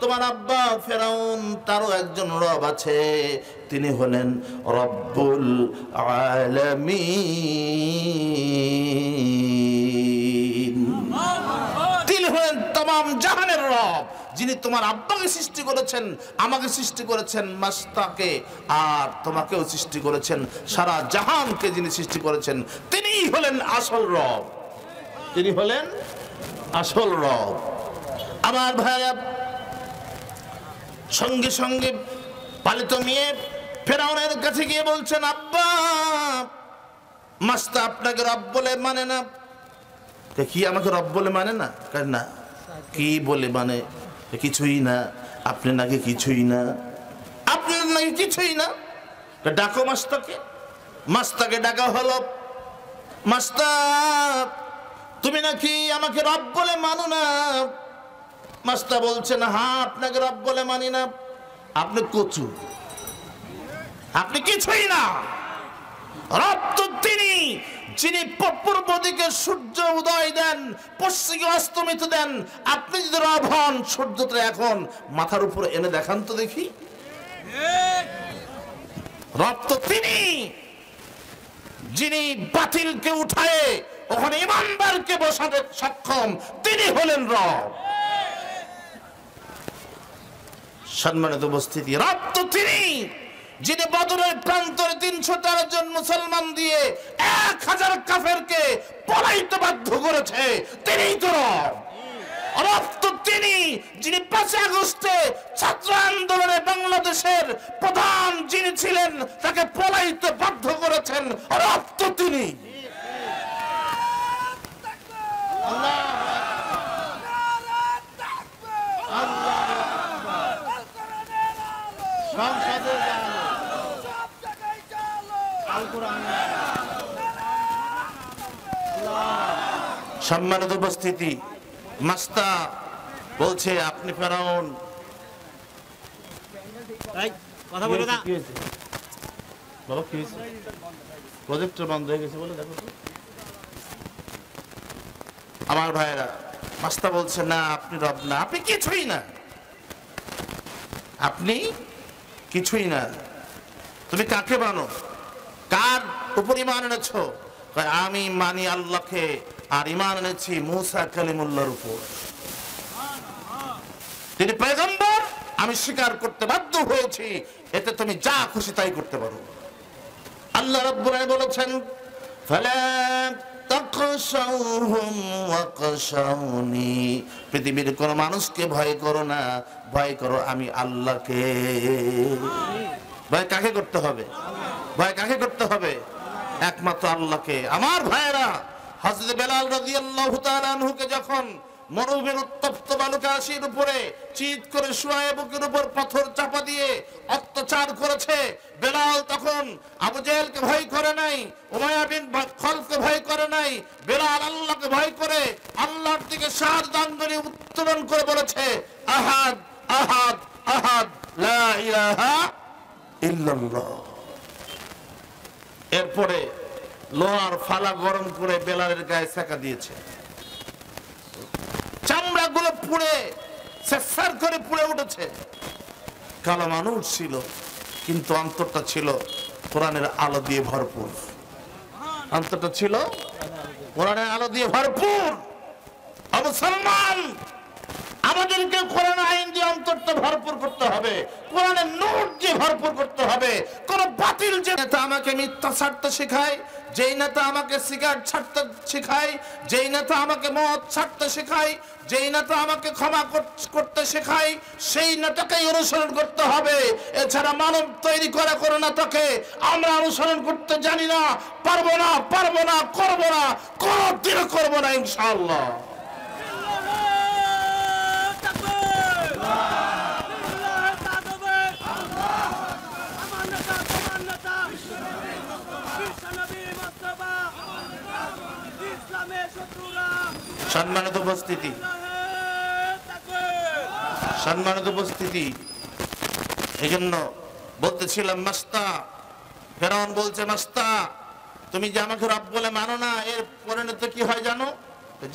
তোমার আব্বা ফেরাউন, তারও একজন রব আছে, তিনি হলেন রব্বুল আলামিন, তিনি হলেন তামাম জাহানের রব, যিনি তোমার আব্বাকে সৃষ্টি করেছেন, আমাকে সৃষ্টি করেছেন, মাস্তাকে, আর তোমাকেও সৃষ্টি করেছেন, সারা জাহানকে যিনি সৃষ্টি করেছেন, তিনিই হলেন আসল রব, তিনি হলেন আসল রব। আমার ভাইরা, সঙ্গে সঙ্গে পালিত মেয়ে ফেরাউনের কাছে গিয়ে বলছেন আব্বা, মাস্তা আপনাকে রব বলে মানে না। কি আমাকে রব বলে মানে না? না, কি বলে মানে? কিছুই না, আপনি নাকি কিছুই না, আপনি নাকি কিছুই না। ডাকো মাস্তাকে। মাস্তাকে ডাকা হলো। মাস্তা, তুমি নাকি আমাকে রব বলে মানো না? মাস্তা বলছেন হ্যাঁ, আপনাকে রব বলে মানি না। আপনি কচু, আপনি কিছুই না। রব তো তিনি, যিনি পূর্ব দিকে সূর্য উদয় দেন, পশ্চিমে অস্তমিত দেন। আপনি যদি রব হন, সূর্যটা এখন মাথার উপর এনে দেখান তো দেখি। রব তো তিনি। যিনি বাতিলকে উঠায়ে ওখানে ইমানদারকে বসাতে সক্ষম, তিনি হলেন রব। সম্মানিত উপস্থিতি, রব তো তিনি যিনি বদরের প্রান্তরে 313 জন মুসলমান দিয়ে 1000 কাফেরকে পলাইতে বাধ্য করেছে, তিনিই তো রব। রব তো তিনি যিনি 5 আগস্টে ছাত্র আন্দোলনে বাংলাদেশের প্রধান যিনি ছিলেন তাকে পলাইতে বাধ্য করেছেন, রব তো তিনি। সম্মানিত উপস্থিতি, মাস্তা বলছে আপনি ফেরাউন। কথা বলে না বাবা, কি হয়েছে? প্রজেক্টর বন্ধ হয়ে গেছে বলে দেখো তো। আমার ভাইরা, মাস্তা বলছে না আপনি রব না, আপনি কিছুই না, আপনি কিছুই না। তুমি কাকে মানো, কার উপর ঈমান এনেছো? আমি মানি আল্লাহকে, আর ঈমান এনেছি মুসা কালিমুল্লাহর উপর। তিনি পয়গম্বর, আমি স্বীকার করতে বাধ্য হয়েছি, এতে তুমি যা খুশি তাই করতে পারো। আল্লাহ রাব্বুল আলামিন বলেছেন, ফালা তাখশাউহুম ওয়াখশাউনি, পৃথিবীর কোন মানুষকে ভয় করো না, ভয় করো আমি আল্লাহকে। ভয় কাকে করতে হবে? ভয় কাকে করতে হবে? একমাত্র আল্লাহকে। আমার ভাইয়েরা, হযরত বেলাল রাদিয়াল্লাহু তাআলা আনহুকে যখন মরুভূমির উত্তপ্ত বালুকাশির উপরে চিৎ করে শুয়ায়ে বুকের উপর পাথর চাপা দিয়ে অত্যাচার করেছে, বেলাল তখন আবু জেহেলকে ভয় করে নাই, উমাইয়া বিন খলফকে ভয় করে নাই, বেলাল আল্লাহকে ভয় করে আল্লাহর দিকে শাহাদাত আঙ্গুলি উত্তোলন করে বলেছে, আহাদ আহাদ আহাদ লা ইলাহা ইল্লাল্লাহ। এরপরে লোহার ফালা গরম করে বেলালের গায়ে সেকা দিয়েছে, চামড়াগুলো পুড়ে সেসার করে পুড়ে উঠেছে। কালো মানুষ ছিল, কিন্তু অন্তরটা ছিল কোরআনের আলো দিয়ে ভরপুর। অন্তরটা ছিল কোরআনের আলো দিয়ে ভরপুর। মুসলমান, আমাদেরকে কোরআন আইন দিয়ে অন্তরটা ভরপুর করতে হবে, কোরআনের নূর দিয়ে ভরপুর করতে হবে। কোন বাতিল যে নেতা আমাকে মিথ্যা ছাড়তে শেখায়, যেই নেতা আমাকে সিগারেট ছাড়তে শেখায়, যেই নেতা আমাকে মদ ছাড়তে শেখায়, যেই নেতা আমাকে ক্ষমা করতে শেখায়, সেই নেতাকেই অনুসরণ করতে হবে। এছাড়া মানব তৈরি করা কোনো নেতাকে আমরা অনুসরণ করতে জানি না, পারবো না, পারবো না, করবো না, কোনদিনও করবো না ইনশাআল্লাহ। সম্মানিত উপস্থিতি, সম্মানিত উপস্থিতি, এই জন্য বলতেছিলাম মাস্তা, ফেরাউন বলছে মাস্তা তুমি যে আমাকে রব বলে মানো না, এর পরিণতি কি হয় জানো?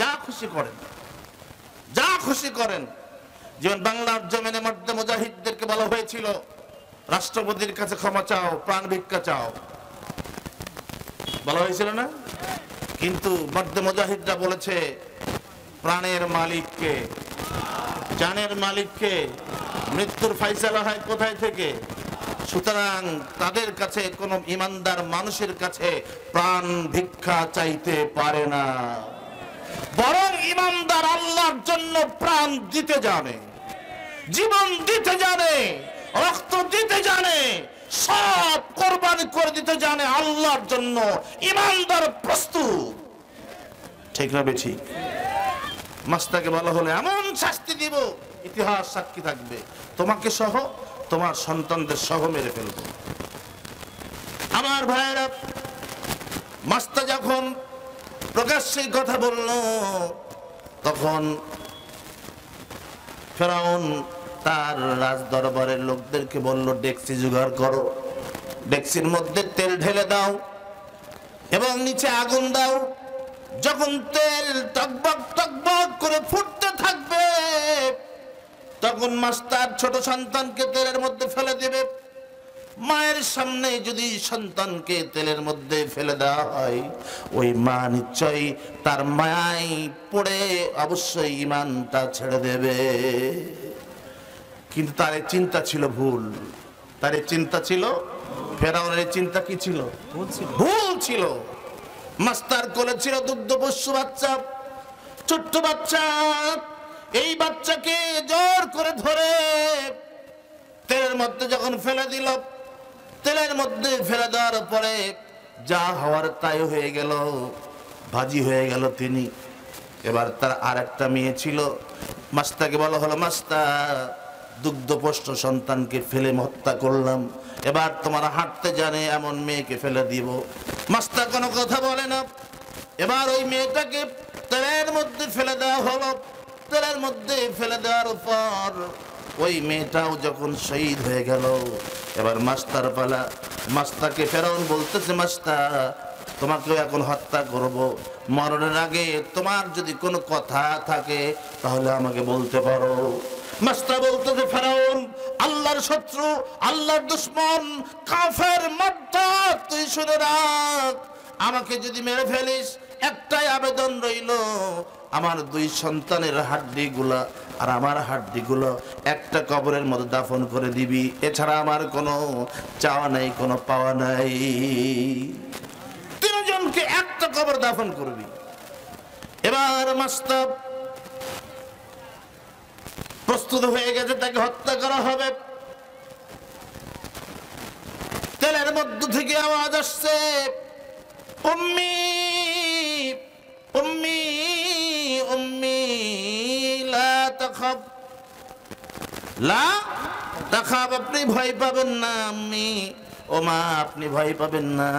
যা খুশি করেন, যা খুশি করেন। যেমন বাংলার জমিনে মধ্যে মুজাহিদদেরকে বলা হয়েছিল রাষ্ট্রপতির কাছে ক্ষমা চাও, প্রাণ ভিক্ষা চাও, বলা হয়েছিল না? কিন্তু মধ্যে মুজাহিদরা বলেছে প্রাণের মালিককে, জানের মালিককে, মৃত্যুর ফাইসালা হয় কোথায় থেকে? সুতরাং তাদের কাছে কোন ইমানদার মানুষের কাছে প্রাণ ভিক্ষা চাইতে পারে না, বরং ইমানদার আল্লাহর জন্য প্রাণ দিতে জানে, জীবন দিতে জানে, রক্ত দিতে জানে, সব কোরবানি করে দিতে জানে আল্লাহর জন্য। ইমানদার প্রস্তুত, ঠিক না বেঠিক? মাস্তাকে বলা হলে এমন শাস্তি দিব, ইতিহাস সাক্ষী থাকবে, তোমাকে সহ তোমার সন্তানদের সহ মেরে ফেলব। আমার ভাইয়েরা, মাস্তা যখন প্রকাশ্যে কথা বলল, তখন ফেরাউন তার রাজ দরবারের লোকদেরকে বলল, ডেকসি জোগাড় করো, ডেকসির মধ্যে তেল ঢেলে দাও এবং নিচে আগুন দাও। যখন তেল টকবক টকবক করে ফুটতে থাকবে, তখন মাস্টার ছোট সন্তানকে তেলের মধ্যে ফেলে দেবে। মায়ের সামনে যদি সন্তানকে তেলের মধ্যে ফেলে দেওয়া হয়, ওই মা নিশ্চয়ই তার মায়ায় পড়ে অবশ্যই ঈমানটা ছেড়ে দেবে। কিন্তু তার এই চিন্তা ছিল ভুল। তার এই চিন্তা ছিল, ফেরাউনের চিন্তা কি ছিল? ভুল ছিল। মাস্টার কোলে ছিল দুগ্ধপোষ্য বাচ্চা, ছোট্ট বাচ্চা। এই বাচ্চাকে জোর করে ধরে তেলের মধ্যে যখন ফেলে দিল, তেলের মধ্যে ফেলে দেওয়ার পরে যা হওয়ার তাই হয়ে গেল, ভাজি হয়ে গেল তিনি। এবার তার আর একটা মেয়ে ছিল। মাস্টারকে বলা হলো, মাস্টার দুগ্ধপোষ্য সন্তানকে ফেলে হত্যা করলাম, এবার তোমার হাঁটতে জানে এমন মেয়েকে ফেলে দিব। মাস্টার কোনো কথা বলে না। এবার ওই মেয়েটাকে তেলের মধ্যে ফেলে দেওয়া হলো। তেলের মধ্যে ফেলে দেওয়ার পর ওই মেয়েটাও যখন শহীদ হয়ে গেল, এবার মাস্টার পালা। মাস্টারকে ফেরাউন বলতেছে, মাস্টার তোমাকেও এখন হত্যা করব, মরণের আগে তোমার যদি কোনো কথা থাকে তাহলে আমাকে বলতে পারো। মাস্টার বলতেছে, ফেরাউন আল্লাহর শত্রু, আল্লাহর দুশমন, কাফের মুরতাদ, তুই শুনে রাখ, আমাকে যদি মেরে ফেলিস একটাই আবেদন রইল, আমার দুই সন্তানের হাড্ডিগুলা আর আমার হাড্ডিগুলো একটা কবরের মধ্যে দাফন করে দিবি। এছাড়া আমার কোনো চাওয়া নাই, কোনো পাওয়া নাই। তিনজনকে একটা কবর দাফন করবি। এবার মাস্টার প্রস্তুত হয়ে গেছে, তাকে হত্যা করা হবে। তেলের মধ্য থেকে আওয়াজ আসছে, উম্মি উম্মি উম্মি লা তাখাব, লা তাখাব, আপনি ভয় পাবেন না। আম্মি, ও মা আপনি ভয় পাবেন না।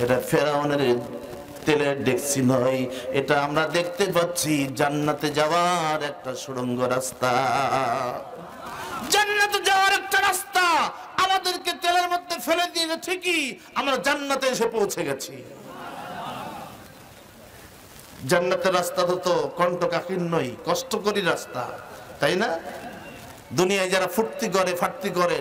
এটা ফেরাউনের তেলের ডেকসি নয়, এটা আমরা দেখতে পাচ্ছি জান্নাতে যাওয়ার একটা সুড়ঙ্গ রাস্তা। জান্নাতে যাওয়ার একটা রাস্তা আমাদেরকে তেলের মধ্যে ফেলে দিয়ে ঠিকই আমরা জান্নাতে এসে পৌঁছে গেছি। জান্নাতের রাস্তা তো কণ্টকাকীর্ণই, কষ্টকরী রাস্তা, তাই না? দুনিয়ায় যারা ফুর্তি করে, ফার্তি করে,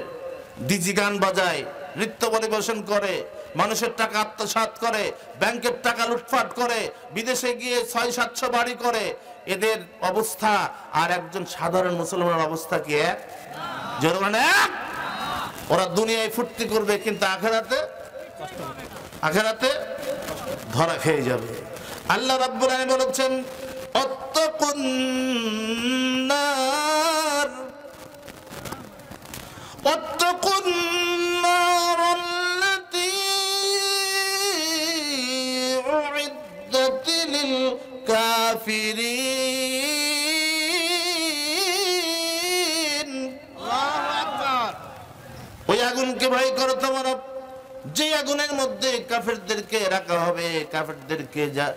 ডিজি গান বাজায়, নৃত্য পরিবেশন করে, মানুষের টাকা আত্মসাৎ করে, ব্যাংকের টাকা লুটপাট করে, বিদেশে গিয়ে 600-700 বাড়ি করে, এদের অবস্থা আর একজন সাধারণ মুসলমানের অবস্থা কি এক? জোরে এক। ওরা দুনিয়ায় ফুর্তি করবে কিন্তু আখেরাতে ধরা খেয়ে যাবে। আল্লাহ রাব্বুল আলামিন বলেছেন, আত্তাকুন নার, আত্তাকুন নার আল্লাতী উইদ্দাত লিল কাফিরিন। আল্লাহু আকবার। ওই আগুনকে ভয় করো তোমরা, যে আগুনের মধ্যে কাফেরদেরকে রাখা হবে, কাফেরদেরকে যা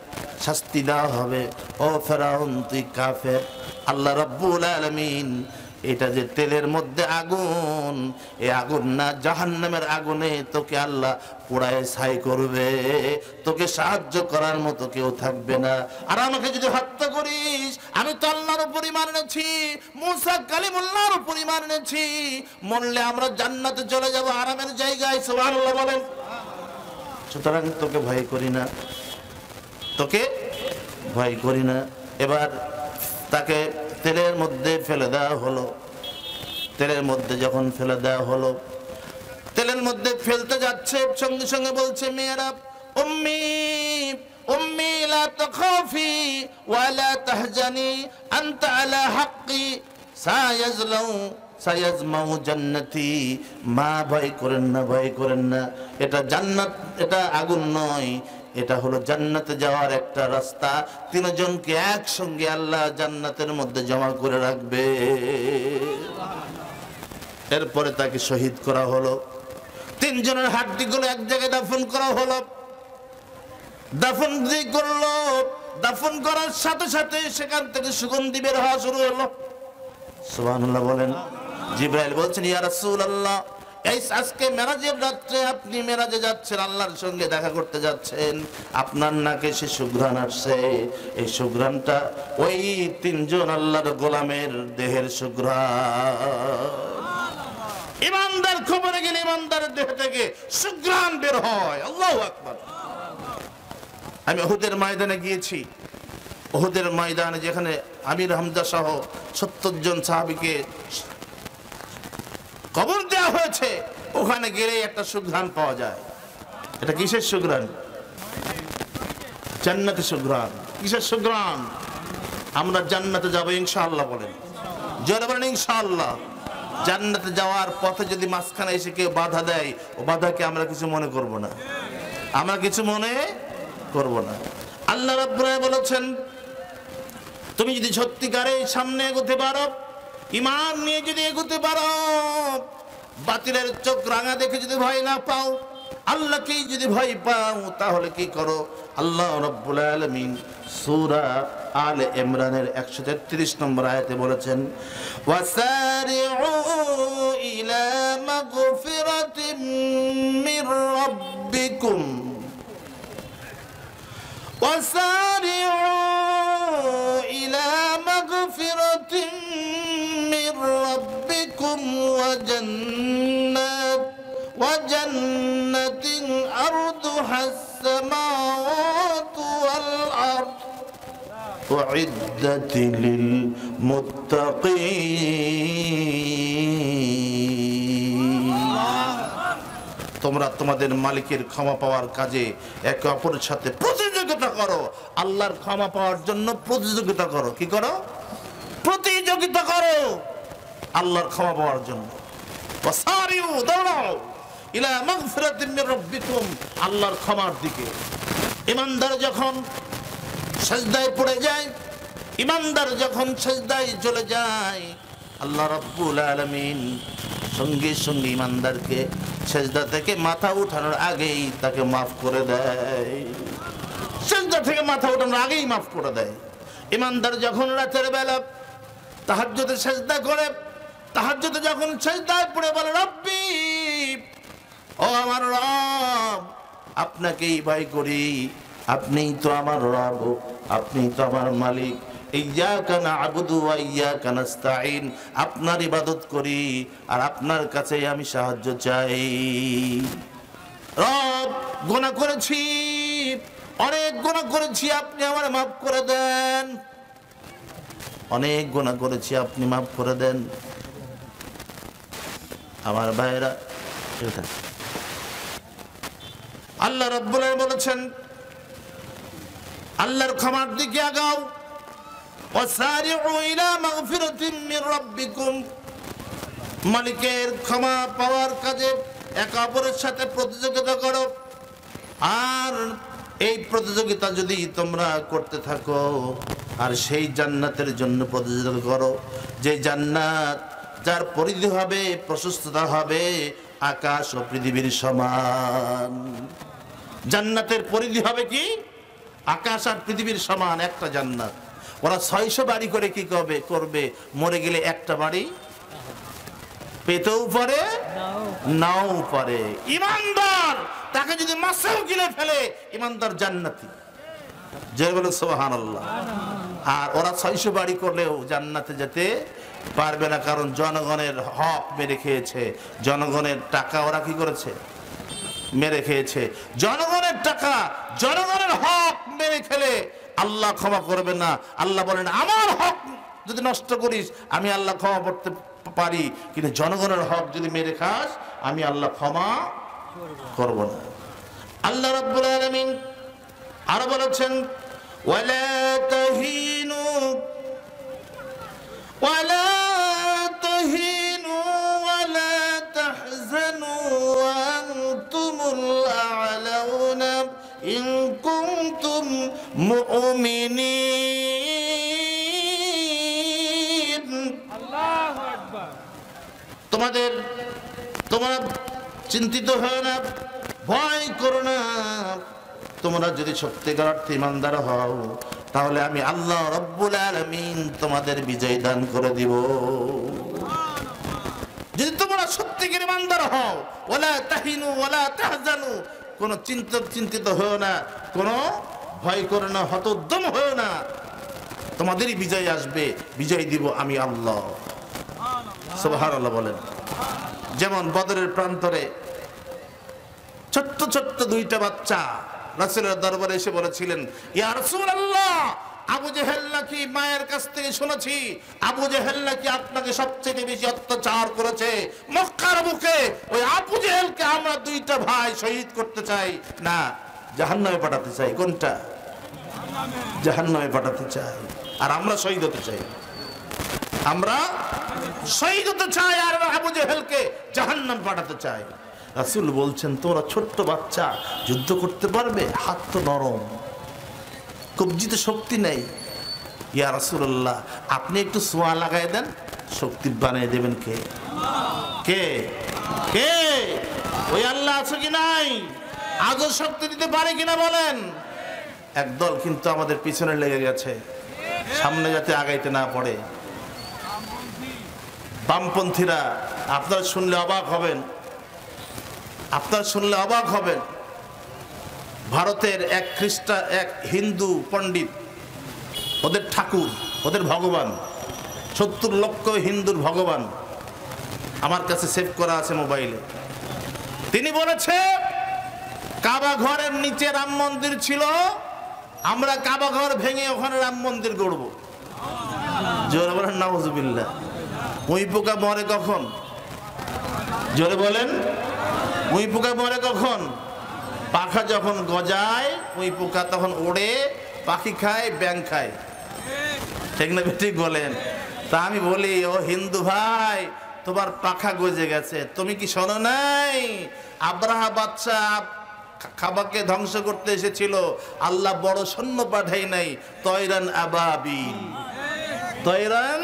শাস্তি দেওয়া হবে। ও ফেরাউন তুই কাফের। আল্লাহ রাব্বুল আলামিন এটা যে তেলের মধ্যে আগুন, এই আগুন না জাহান্নামের আগুনে তোকে আল্লাহ পোড়ায় ছাই করবে, তোকে সাহায্য করার মতো কেউ থাকবে না। আর আমাকে যদি হত্যা করিস, আমি তো আল্লাহর উপর ঈমান এনেছি, মুসা কালিমুল্লাহর উপর ঈমান এনেছি, মরলে আমরা জান্নাতে চলে যাব, আরামের জায়গায়। সুবহানাল্লাহ বলেন। সুতরাং তোকে ভয় করি না, তোকে ভয় করি না। এবার তাকে তেলের মধ্যে ফেলে দেওয়া হলো। তেলের মধ্যে যখন ফেলে দেওয়া হলো, তেলের মধ্যে ফেলতে যাচ্ছে, সঙ্গে সঙ্গে বলছে মেয়েরা, উম্মি উম্মি লা তাখাফি ওয়া লা তাহজানি আনতা আলা হাক্কি সায়াজমাউ জান্নাতি। মা ভয় করেন না, ভয় করেন না, এটা জান্নাত, এটা আগুন নয়, এটা হলো জান্নাতে যাওয়ার একটা রাস্তা। তিনজনকে একসঙ্গে আল্লাহ জান্নাতের মধ্যে জমা করে রাখবে। এরপরে তাকে শহীদ করা হলো। তিনজনের হাড্ডিগুলো এক জায়গায় দাফন করা হলো। দাফন যে করলো, দাফন করার সাথে সাথে সেখান থেকে সুগন্ধি বের হওয়া শুরু হলো। সুবহানাল্লাহ বলেন। জিবরাইল বলছেন, ইয়া রাসূলুল্লাহ, এই আজকে মেরাজের রাত্রে আপনি মেরাজে যাচ্ছেন, আল্লাহর সঙ্গে দেখা করতে যাচ্ছেন, আপনার নাকে সে সুঘ্রাণ আসছে। এই সুঘ্রাণটা ওই তিনজন আল্লাহর গোলামের দেহের সুঘ্রাণ। ইমানদার কবরে গেলে ইমানদারের দেহ থেকে সুঘ্রাণ বের হয়। আল্লাহু আকবার। আমি উহুদের ময়দানে গিয়েছি। উহুদের ময়দানে যেখানে আমির হামজা সহ 70 জন সাহাবীকে কবর দেওয়া হয়েছে, ওখানে গেলে একটা সুঘ্রাণ পাওয়া যায়। এটা কিসের সুঘ্রাণ? জান্নাতের সুঘ্রাণ। কিসের সুঘ্রাণ? আমরা জান্নাতে যাবো ইনশাআল্লাহ। বলেন জোরে বলেন ইনশাআল্লাহ। জান্নাতে যাওয়ার পথে যদি মাঝখানে এসে কেউ বাধা দেয়, ও বাধাকে আমরা কিছু মনে করব না, আমরা কিছু মনে করব না। আল্লাহ রাব্বুল আলামিন বলেছেন, তুমি যদি সত্যিকারে সামনে এগোতে পারো, ঈমান নিয়ে যদি এগোতে পারো, বাতিলের চোখ রাঙা দেখে যদি ভয় না পাও, আল্লাহকেই যদি ভয় পাও, তাহলে কি করো? আল্লাহ রাব্বুল আলামিন সূরা আলে ইমরানের 133 নম্বর আয়াতে বলেছেন, ওয়াসারিউ ইলা মাগফিরাতিম মির রাব্বিকুম ওয়াসারিউ ইলা মাগফিরাতিম মির রাব্বিকুম ওয়া জান্নাতিন আরদুহাস সামাওয়াতু ওয়াল আরদ উইদ্দাত লিল মুত্তাকিন। তোমরা তোমাদের মালিকের ক্ষমা পাওয়ার কাজে একে অপরের সাথে প্রতিযোগিতা করো। আল্লাহর ক্ষমা পাওয়ার জন্য প্রতিযোগিতা করো। কি করো? প্রতিযোগিতা করো আল্লাহর ক্ষমা পাওয়ার জন্য। ওয়াসারিউ, দৌড়াও, ইলা মাগফিরাতিম মির রাব্বিকুম, আল্লাহর ক্ষমার দিকে। ইমানদার যখন সিজদায় পড়ে যায়, ইমানদার যখন সিজদায় চলে যায়, আল্লাহ রাব্বুল আলামিন সঙ্গে সঙ্গে ইমানদারকে সিজদা থেকে মাথা উঠানোর আগেই তাকে মাফ করে দেয়। সিজদা থেকে মাথা উঠানোর আগেই মাফ করে দেয়। ইমানদার যখন রাতের বেলা তাহাজ্জুদে সিজদা করে, তাহাজ্জুদে যখন সিজদায় পড়ে বলে, রব্বি, ও আমার রব, আপনাকেই ভয় করি, আপনিই তো আমার রব, আপনিই তো আমার মালিক, ইয়্যাকা না'বুদু ওয়া ইয়্যাকা নাস্তাঈন, আপনার ইবাদত করি আর আপনার কাছেই আমি সাহায্য চাই। রব, গুনাহ করেছি, অনেক গুনাহ করেছি, আপনি আমারে মাফ করে দেন। অনেক গুনাহ করেছি, আপনি মাফ করে দেন। আমার ভাইরা, আল্লাহ রাব্বুল আলামিন বলেছেন, আল্লাহর ক্ষমার দিকে আগাও। ওয়াসারিউ ইলা মাগফিরাতিম মির রাব্বিকুম, মালিকের ক্ষমা পাওয়ার কাজে একে অপরের সাথে প্রতিযোগিতা করো। আর এই প্রতিযোগিতা যদি তোমরা করতে থাকো, আর সেই জান্নাতের জন্য প্রতিযোগিতা করো, যে জান্নাত যার পরিধি হবে, প্রশস্ততা হবে আকাশ ও পৃথিবীর সমান। জান্নাতের পরিধি হবে কি? আকাশ আর পৃথিবীর সমান একটা জান্নাত। ওরা 600 বাড়ি করে কি করবে? মরে গেলে একটা বাড়ি পেতেও পারে, নাও পারে। ইমানদার তাকে যদি মাছেও গিলে ফেলে, ইমানদার জান্নাতি। জয় বলে সুবহানাল্লাহ। আর ওরা 600 বাড়ি করলেও জান্নাতে যেতে পারবে না, কারণ জনগণের হক মেরে খেয়েছে। জনগণের টাকা ওরা কি করেছে? মেরে খেয়েছে। জনগণের টাকা, জনগণের হক মেরে খেলে আল্লাহ ক্ষমা করবে না। আল্লাহ বলেন, আমার হক যদি নষ্ট করিস আমি আল্লাহ ক্ষমা করতে পারি, কিন্তু জনগণের হক যদি মেরে খাস আমি আল্লাহ ক্ষমা করব না। আল্লাহ রাব্বুল আলামিন আরো বলেছেন, ওয়ালা তাহিনু ওয়ালা তাহিনু ওয়ালা তাহজানু ওয়া আনতুমুল আ'লাউনা ইন কুনতুম মুমিনিন। আল্লাহু আকবার। তোমরা চিন্তিত হয় না, ভয় করো না। তোমরা যদি সত্যিকার অর্থে ইমানদার হও, তাহলে আমি আল্লাহ রাব্বুল আলামিন তোমাদের বিজয় দান করে দিব। যদি তোমরা সত্যিকার ইমানদার হও, ওয়ালা তাহিনু ওয়ালা তাহজানু, কোন চিন্তিত হও না, কোন ভয় করো না, হতোদ্যম হও না, তোমাদেরই বিজয় আসবে, বিজয় দিব আমি আল্লাহ। সুবহানাল্লাহ বলেন। যেমন বদরের প্রান্তরে ছোট্ট ছোট্ট দুইটা বাচ্চা রাসূলের দরবারে এসে বলেছিলেন, ইয়া রাসূলুল্লাহ, আবু জেহেল নাকি মায়ের কাছ থেকে শুনেছি আবু জেহেল নাকি আপনাকে সবচেয়ে বেশি অত্যাচার করেছে মক্কার বুকে। ওই আবু জেহেলকে আমরা দুইটা ভাই শহীদ করতে চাই, না জাহান্নামে পাঠাতে চাই। কোনটা? জাহান্নামে পাঠাতে চাই, আর আমরা শহীদ হতে চাই। আমরা শহীদ হতে চাই আর আবু জেহেলকে জাহান্নামে পাঠাতে চাই। রাসূল বলছেন, তোমরা ছোট্ট বাচ্চা, যুদ্ধ করতে পারবে? হাত তো নরম, কবজিতে শক্তি নেই। ইয়া রাসূলুল্লাহ, আপনি একটু সোয়া লাগাই দেন, শক্তি বানিয়ে দেবেন কে? কে কে? ওই আল্লাহ আছে কি নাই? আজও শক্তি দিতে পারে কিনা বলেন? একদল কিন্তু আমাদের পিছনে লেগে গেছে, সামনে যাতে আগাইতে না পারে। বামপন্থীরা, আপনারা শুনলে অবাক হবেন, আপনারা শুনলে অবাক হবেন। ভারতের এক হিন্দু পণ্ডিত, ওদের ঠাকুর, ওদের ভগবান, 70 লক্ষ হিন্দুর ভগবান, আমার কাছে সেভ করা আছে মোবাইলে। তিনি বলেছে, কাবা ঘরের নিচে রাম মন্দির ছিল, আমরা কাবা ঘর ভেঙে ওখানে রাম মন্দির গড়ব। জোরে বলেন নাউজুবিল্লাহ। উই পোকা মরে কখন? জোরে বলেন, উই পোকা মরে কখন? পাখা যখন গজায়, উই পোকা তখন ওড়ে, পাখি খায়, ব্যাং খায়। ঠিক না? ঠিক বলেন। তা আমি বলি, ও হিন্দু ভাই, তোমার পাখা গজে গেছে, তুমি কি শোনো নাই? আব্রাহা বাদশা কাবাকে ধ্বংস করতে এসেছিল, আল্লাহ বড় সৈন্য পাঠাই নাই, তয়রান আবাবিল, তয়রান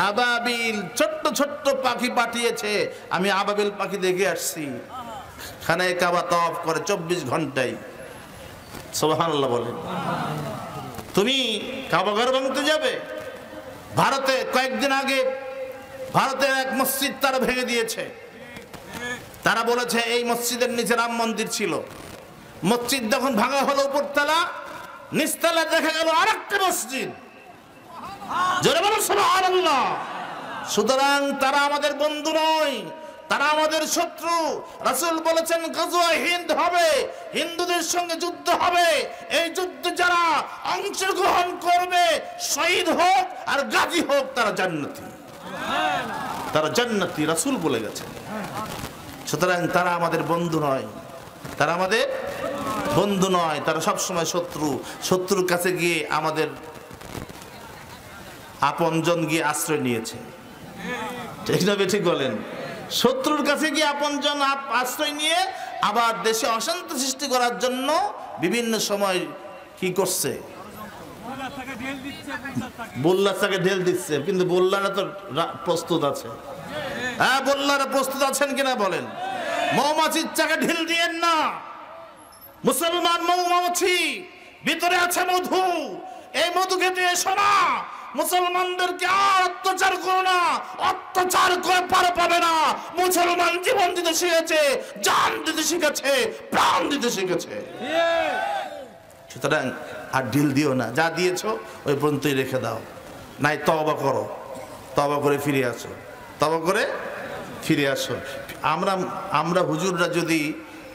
আবাবিল, ছোট্ট ছোট্ট পাখি পাঠিয়েছে। আমি আবাবিল পাখি দেখে আসছি, খানায় কাবা তওয়াফ করে 24 ঘন্টায়। সুবহানাল্লাহ বলেন। তুমি কাবা ঘর ভাঙতে যাবে? ভারতে কয়েকদিন আগে ভারতের এক মসজিদ তারা ভেঙে দিয়েছে। তারা বলেছে এই মসজিদের নিচে রাম মন্দির ছিল। মসজিদ যখন ভাঙা হলো উপরতলা, নিচতলা দেখা গেল আরেকটা মসজিদ। জোরে বলো সুবহানাল্লাহ। সুতরাং তারা আমাদের বন্ধু নয়, তারা আমাদের শত্রু। রাসূল বলেছেন, গজওয়া হিন্দ হবে, হিন্দুদের সঙ্গে যুদ্ধ হবে। এই যুদ্ধে যারা অংশগ্রহণ করবে, শহীদ হোক আর গাজী হোক, তারা জান্নাতি, তারা জান্নাতি, রাসূল বলে গেছেন। সুতরাং তারা আমাদের বন্ধু নয়, তারা আমাদের বন্ধু নয়, তারা সবসময় শত্রু। শত্রুর কাছে গিয়ে আমাদের আপনজন গিয়ে আশ্রয় নিয়েছে। ঠিক না? ঠিক বলেন। শত্রুর কাছে গিয়ে আপনজন আশ্রয় নিয়ে আবার দেশে অশান্তি সৃষ্টি করার জন্য বিভিন্ন সময় কি করছে? বল্লারটাকে ঢেল দিচ্ছে। কিন্তু বল্লারা তো প্রস্তুত আছে। হ্যাঁ, বল্লারা প্রস্তুত আছেন কিনা বলেন? মৌমাছির চাকে ঢিল দিয়েন না। মুসলমান মৌমাছি, ভিতরে আছে মধু, এই মধু খেতে এসো না। মুসলমানদেরকে আর অত্যাচার করো না, অত্যাচার করে পার পাবে না। মুসলমান জীবন দিতে শিখেছে, জান দিতে শিখেছে, প্রাণ দিতে শিখেছে। সুতরাং আর ঢিল দিও না, যা দিয়েছো ওই পর্যন্তই রেখে দাও। নাই তওবা করো, তওবা করে ফিরে আসো, তওবা করে ফিরে আসো। আমরা হুজুররা যদি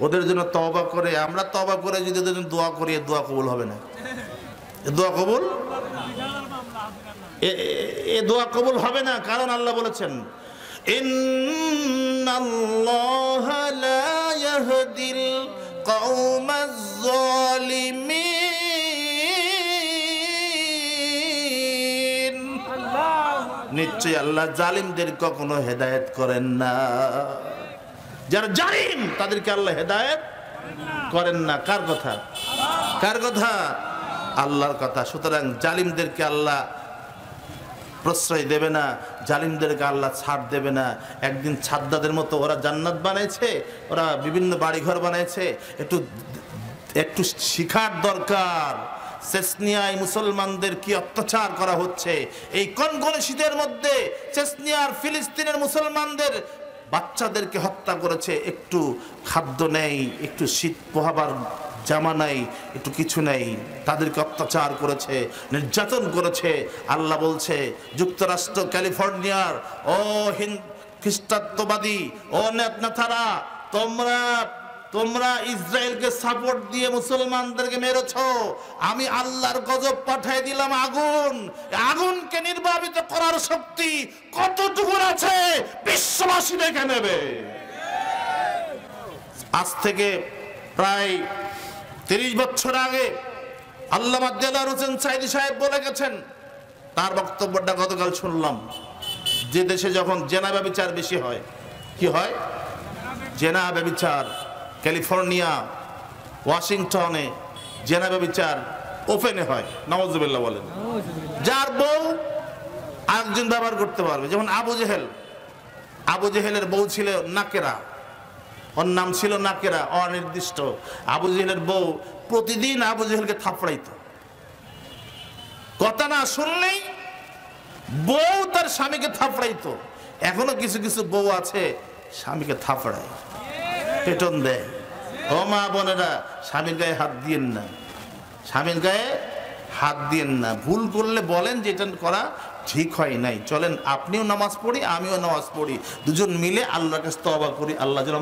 ওদের জন্য তওবা করে, আমরা তওবা করে যদি ওদের জন্য দোয়া করি, দোয়া কবুল হবে না। দোয়া কবুল, এ দোয়া কবুল হবে না। কারণ আল্লাহ বলেছেন, ইন্নাল্লাহা লা ইয়াহদিল কওমাজ জালিমিন। নিশ্চয়ই আল্লাহ জালিমদের কখনো হেদায়েত করেন না। যারা জালিম তাদেরকে আল্লাহ হেদায়েত করেন না। কার কথা? কার কথা? আল্লাহর কথা। সুতরাং জালিমদেরকে আল্লাহ প্রশ্রয় দেবে না, জালিমদেরকে আল্লাহ ছাড় দেবে না। একদিন ছাদ্দাদের মতো ওরা জান্নাত বানাইছে, ওরা বিভিন্ন বাড়িঘর বানাইছে। একটু শিখার দরকার, চেচনিয়ায় মুসলমানদের কি অত্যাচার করা হচ্ছে। এই কনকনে শীতের মধ্যে চেচনিয়ার ফিলিস্তিনের মুসলমানদের বাচ্চাদেরকে হত্যা করেছে। একটু খাদ্য নেই, একটু শীত পোহাবার জামা নাই, একটু কিছু নেই। তাদেরকে অত্যাচার করেছে, নির্যাতন করেছে। আল্লাহ বলছে, যুক্তরাষ্ট্র ক্যালিফোর্নিয়ার খ্রিস্টাব্দবাদী ও নেতনাথারা, তোমরা ইসরায়েলকে সাপোর্ট দিয়ে মুসলমানদেরকে মেরেছো, আমি আল্লাহর গজব পাঠিয়ে দিলাম আগুন। আগুনকে নির্বাপিত করার শক্তি কতটুকু আছে বিশ্ববাসী দেখে নেবে। আজ থেকে প্রায় 30 বছর আগে আল্লামা দেলোয়ার হোসেন সাঈদী সাহেব বলে গেছেন, তার বক্তব্যটা গতকাল শুনলাম, যে দেশে যখন জেনা ব্যভিচার বেশি হয়, কি হয়? জেনা ব্যভিচার, ক্যালিফোর্নিয়া, ওয়াশিংটনে জেনা ব্যভিচার ওপেনে হয়, নাউজুবিল্লাহ বলেন। যার বউ আরেকজন ব্যবহার করতে পারবে, যেমন আবু জেহেলের বউ ছিল নাকেরা, ওর নাম ছিল নাকেরা, অনির্দিষ্ট। আবু জেহেলের বউ প্রতিদিন আবু জেহেলকে থাপড়াইতো, কথা না শুনলেই বউ তার স্বামীকে থাপড়াইতো। এখনো কিছু কিছু বউ আছে স্বামীকে থাপড়ায়, পেটন দেয়। ও মা বোনেরা, স্বামীর গায়ে হাত দিয়েন না, স্বামীর গায়ে হাত দিয়েন না। ভুল করলে বলেন যে এটা করা ঠিক হয় নাই, চলেন আপনিও নামাজ পড়ি আমিও নামাজ পড়ি, দুজন মিলে আল্লাহর কাছে তওবা করি, আল্লাহ যেন